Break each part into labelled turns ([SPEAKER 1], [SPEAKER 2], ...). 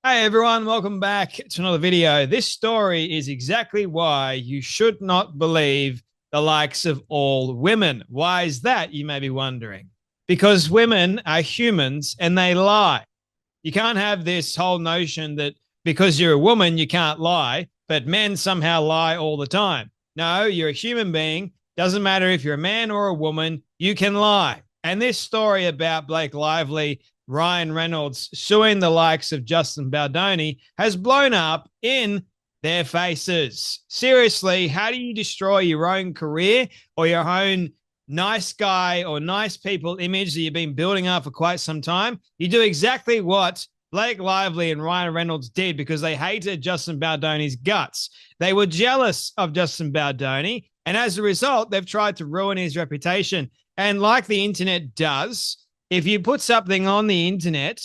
[SPEAKER 1] Hey everyone, welcome back to another video. This story is exactly why you should not believe the likes of all women. Why is that, you may be wondering? Because women are humans and they lie. You can't have this whole notion that because you're a woman, you can't lie, but men somehow lie all the time. No, you're a human being. Doesn't matter if you're a man or a woman, you can lie. And this story about Blake Lively, Ryan Reynolds suing the likes of Justin Baldoni has blown up in their faces. Seriously, how do you destroy your own career or your own nice guy or nice people image that you've been building up for quite some time? You do exactly what Blake Lively and Ryan Reynolds did because they hated Justin Baldoni's guts. They were jealous of Justin Baldoni, and as a result, they've tried to ruin his reputation. And like the internet does, if you put something on the internet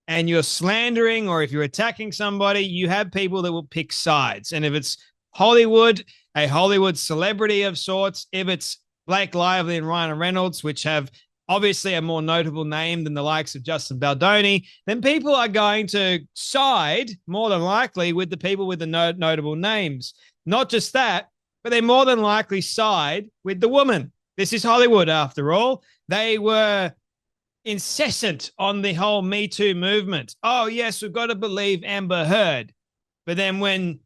[SPEAKER 1] and you're slandering or if you're attacking somebody, you have people that will pick sides. And if it's Hollywood, a Hollywood celebrity of sorts, if it's Blake Lively and Ryan Reynolds, which have obviously a more notable name than the likes of Justin Baldoni, then people are going to side more than likely with the people with the notable names. Not just that, but they more than likely side with the woman. This is Hollywood, after all. They were incessant on the whole Me Too movement. Oh, yes, we've got to believe Amber Heard. But then when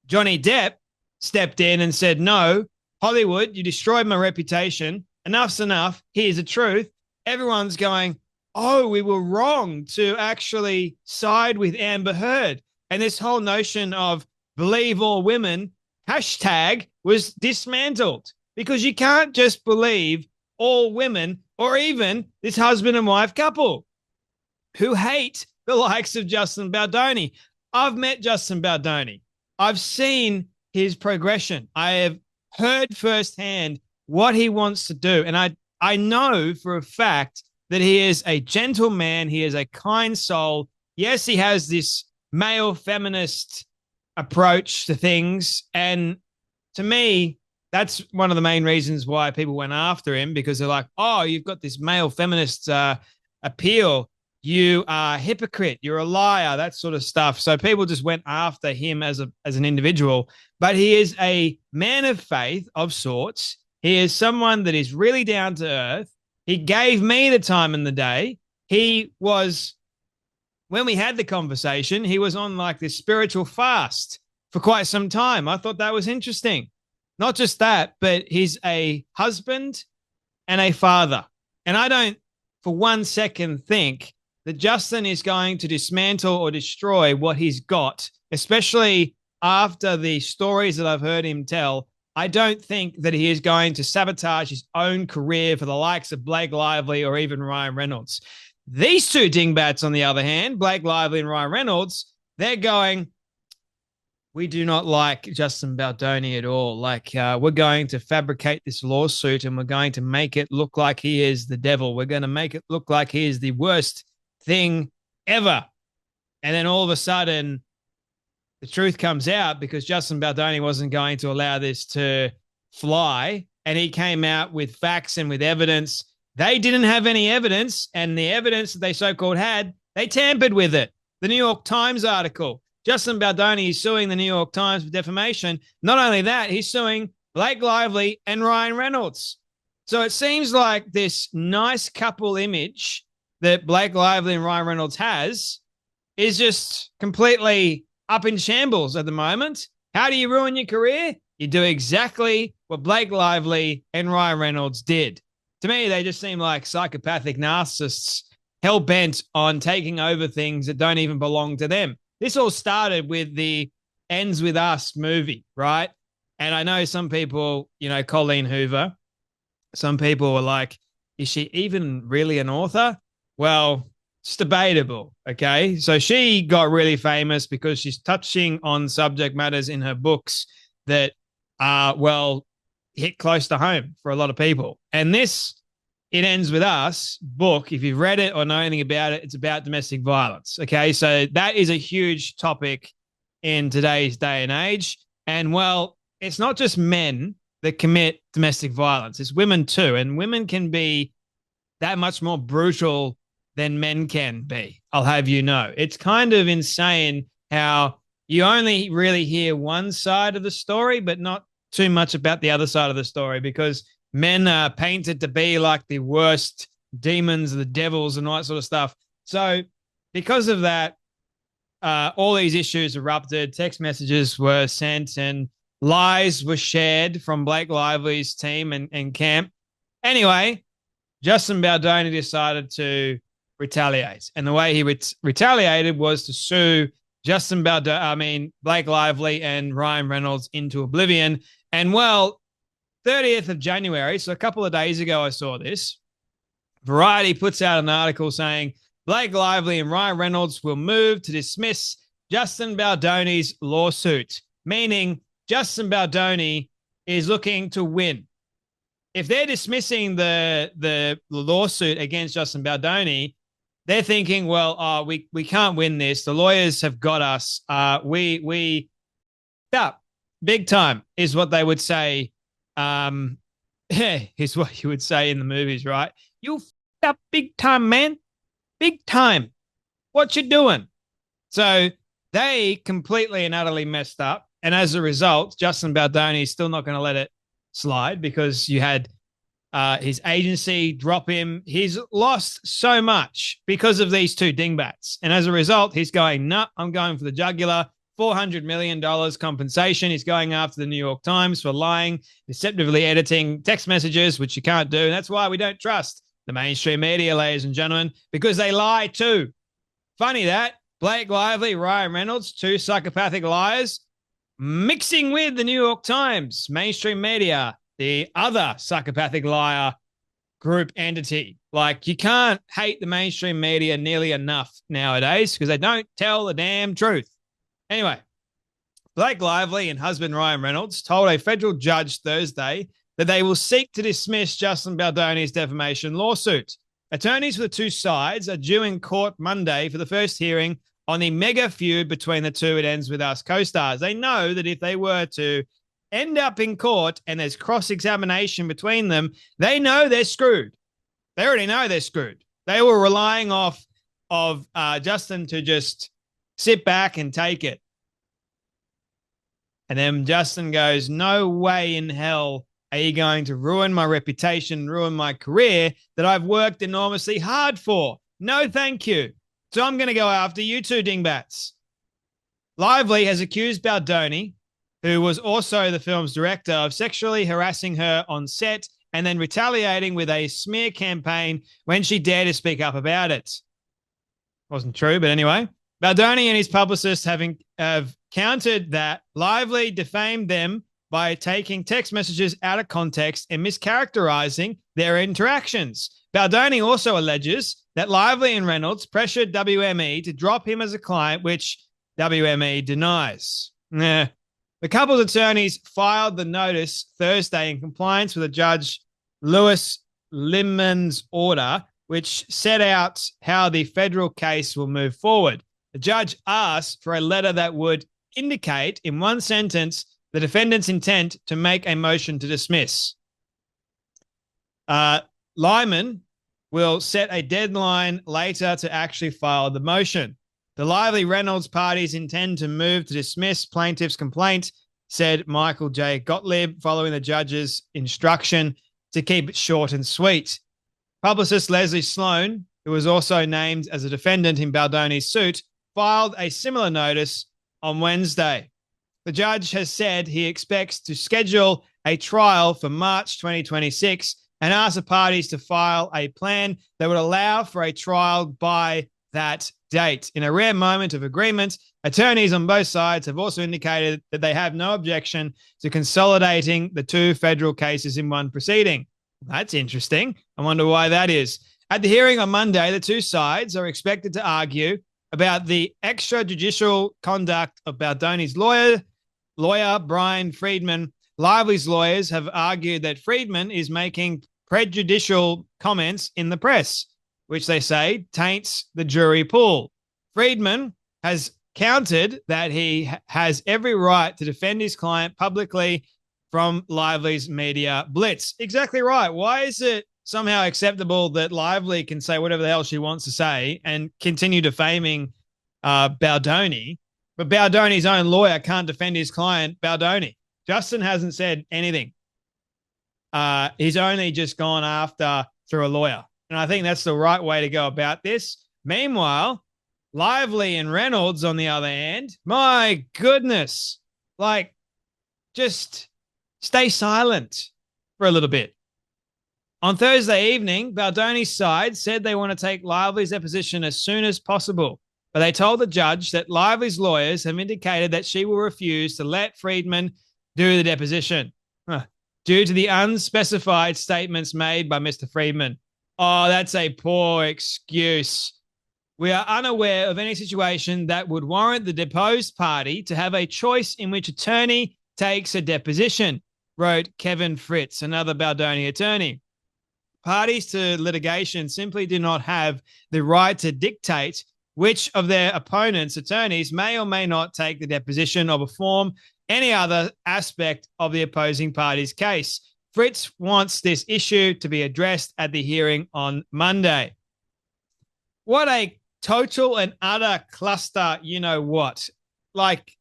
[SPEAKER 1] Johnny Depp stepped in and said, no, Hollywood, you destroyed my reputation. Enough's enough. Here's the truth. Everyone's going, oh, we were wrong to actually side with Amber Heard. And this whole notion of believe all women hashtag was dismantled because you can't just believe all women or even this husband and wife couple who hate the likes of Justin Baldoni. I've met Justin Baldoni. I've seen his progression. I have heard firsthand what he wants to do. And I know for a fact that he is a gentleman. He is a kind soul. Yes, he has this male feminist approach to things. And to me, that's one of the main reasons why people went after him, because they're like, oh, you've got this male feminist appeal. You are a hypocrite. You're a liar, that sort of stuff. So people just went after him as an individual. But he is a man of faith of sorts. He is someone that is really down to earth. He gave me the time in the day. He was, when we had the conversation, he was on like this spiritual fast for quite some time. I thought that was interesting. Not just that, but he's a husband and a father. And I don't for 1 second think that Justin is going to dismantle or destroy what he's got, especially after the stories that I've heard him tell. I don't think that he is going to sabotage his own career for the likes of Blake Lively or even Ryan Reynolds. These two dingbats, on the other hand, Blake Lively and Ryan Reynolds, they're going, we do not like Justin Baldoni at all. Like, we're going to fabricate this lawsuit and we're going to make it look like he is the devil. We're going to make it look like he is the worst thing ever. And then all of a sudden, the truth comes out because Justin Baldoni wasn't going to allow this to fly. And he came out with facts and with evidence. They didn't have any evidence. And the evidence that they so-called had, they tampered with it. The New York Times article. Justin Baldoni is suing the New York Times for defamation. Not only that, he's suing Blake Lively and Ryan Reynolds. So it seems like this nice couple image that Blake Lively and Ryan Reynolds has is just completely up in shambles at the moment. How do you ruin your career? You do exactly what Blake Lively and Ryan Reynolds did. To me, they just seem like psychopathic narcissists hell-bent on taking over things that don't even belong to them. This all started with the Ends With Us movie, right? And I know some people, Colleen Hoover, some people were like, is she even really an author? Well, it's debatable, okay? So she got really famous because she's touching on subject matters in her books that are, hit close to home for a lot of people. And this It Ends With Us book, if you've read it or know anything about it, it's about domestic violence. Okay, so that is a huge topic in today's day and age. And it's not just men that commit domestic violence, it's women too. And women can be that much more brutal than men can be. I'll have you know. It's kind of insane how you only really hear one side of the story, but not too much about the other side of the story, because men are painted to be like the worst demons, the devils, and all that sort of stuff. So because of that, all these issues erupted. Text messages were sent and lies were shared from Blake Lively's team and camp. Anyway, Justin Baldoni decided to retaliate. And the way he retaliated was to sue Blake Lively and Ryan Reynolds into oblivion. And well, 30th of January, so a couple of days ago, I saw this. Variety puts out an article saying Blake Lively and Ryan Reynolds will move to dismiss Justin Baldoni's lawsuit, meaning Justin Baldoni is looking to win. If they're dismissing the lawsuit against Justin Baldoni, they're thinking, well, we can't win this. The lawyers have got us. We up big time is what they would say. Is what you would say in the movies, right? You up big time, man. Big time. What you doing? So they completely and utterly messed up. And as a result, Justin Baldoni is still not going to let it slide, because you had his agency drop him. He's lost so much because of these two dingbats. And as a result, he's going, no, I'm going for the jugular. $400 million compensation. He's going after the New York Times for lying, deceptively editing text messages, which you can't do. And that's why we don't trust the mainstream media, ladies and gentlemen, because they lie too. Funny that. Blake Lively, Ryan Reynolds, two psychopathic liars, mixing with the New York Times, mainstream media, the other psychopathic liar group entity. Like, you can't hate the mainstream media nearly enough nowadays, because they don't tell the damn truth. Anyway, Blake Lively and husband Ryan Reynolds told a federal judge Thursday that they will seek to dismiss Justin Baldoni's defamation lawsuit. Attorneys for the two sides are due in court Monday for the first hearing on the mega feud between the two. It ends with us co-stars. They know that if they were to end up in court and there's cross-examination between them, they know they're screwed. They already know they're screwed. They were relying of Justin to just sit back and take it. And then Justin goes, no way in hell are you going to ruin my reputation, ruin my career that I've worked enormously hard for. No, thank you. So I'm going to go after you two dingbats. Lively has accused Baldoni, who was also the film's director, of sexually harassing her on set and then retaliating with a smear campaign when she dared to speak up about it. Wasn't true, but anyway. Baldoni and his publicist have countered that Lively defamed them by taking text messages out of context and mischaracterizing their interactions. Baldoni also alleges that Lively and Reynolds pressured WME to drop him as a client, which WME denies. The couple's attorneys filed the notice Thursday in compliance with a Judge Lewis Liman's order, which set out how the federal case will move forward. The judge asked for a letter that would indicate in one sentence the defendant's intent to make a motion to dismiss. Lyman will set a deadline later to actually file the motion. The Lively Reynolds parties intend to move to dismiss plaintiff's complaint, said Michael J. Gottlieb, following the judge's instruction to keep it short and sweet. Publicist Leslie Sloan, who was also named as a defendant in Baldoni's suit, filed a similar notice on Wednesday. The judge has said he expects to schedule a trial for March 2026 and asked the parties to file a plan that would allow for a trial by that date. In a rare moment of agreement, attorneys on both sides have also indicated that they have no objection to consolidating the two federal cases in one proceeding. That's interesting. I wonder why that is. At the hearing on Monday, the two sides are expected to argue about the extrajudicial conduct of Baldoni's lawyer Brian Friedman. Lively's lawyers have argued that Friedman is making prejudicial comments in the press, which they say taints the jury pool. Friedman has countered that he has every right to defend his client publicly from Lively's media blitz. Exactly right. Why is it somehow acceptable that Lively can say whatever the hell she wants to say and continue defaming Baldoni, but Baldoni's own lawyer can't defend his client, Baldoni. Justin hasn't said anything. He's only just gone after through a lawyer. And I think that's the right way to go about this. Meanwhile, Lively and Reynolds, on the other hand, my goodness, like, just stay silent for a little bit. On Thursday evening, Baldoni's side said they want to take Lively's deposition as soon as possible, but they told the judge that Lively's lawyers have indicated that she will refuse to let Friedman do the deposition due to the unspecified statements made by Mr. Friedman. Oh, that's a poor excuse. We are unaware of any situation that would warrant the deposed party to have a choice in which attorney takes a deposition, wrote Kevin Fritz, another Baldoni attorney. Parties to litigation simply do not have the right to dictate which of their opponents' attorneys may or may not take the deposition or perform any other aspect of the opposing party's case. Fritz wants this issue to be addressed at the hearing on Monday. What a total and utter cluster, you know what? Like,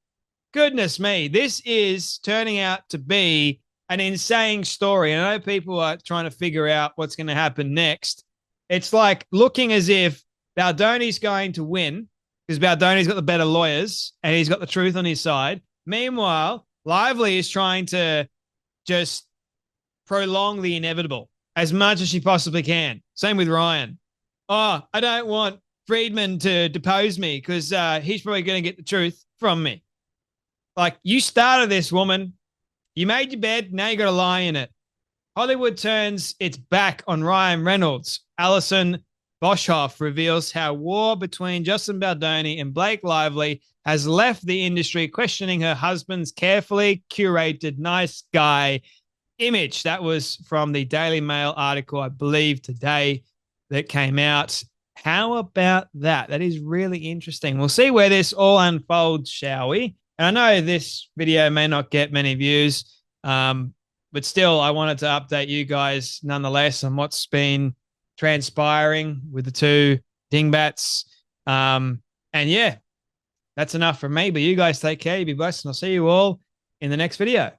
[SPEAKER 1] goodness me, this is turning out to be an insane story. And I know people are trying to figure out what's going to happen next. It's like looking as if Baldoni's going to win because Baldoni's got the better lawyers and he's got the truth on his side. Meanwhile, Lively is trying to just prolong the inevitable as much as she possibly can. Same with Ryan. Oh, I don't want Friedman to depose me because he's probably going to get the truth from me. Like, you started this, woman. You made your bed. Now you got to lie in it. Hollywood turns its back on Ryan Reynolds. Alison Boshoff reveals how war between Justin Baldoni and Blake Lively has left the industry questioning her husband's carefully curated nice guy image. That was from the Daily Mail article, I believe, today that came out. How about that? That is really interesting. We'll see where this all unfolds, shall we? And I know this video may not get many views, but still, I wanted to update you guys nonetheless on what's been transpiring with the two dingbats. And yeah, that's enough from me. But you guys take care. You be blessed. And I'll see you all in the next video.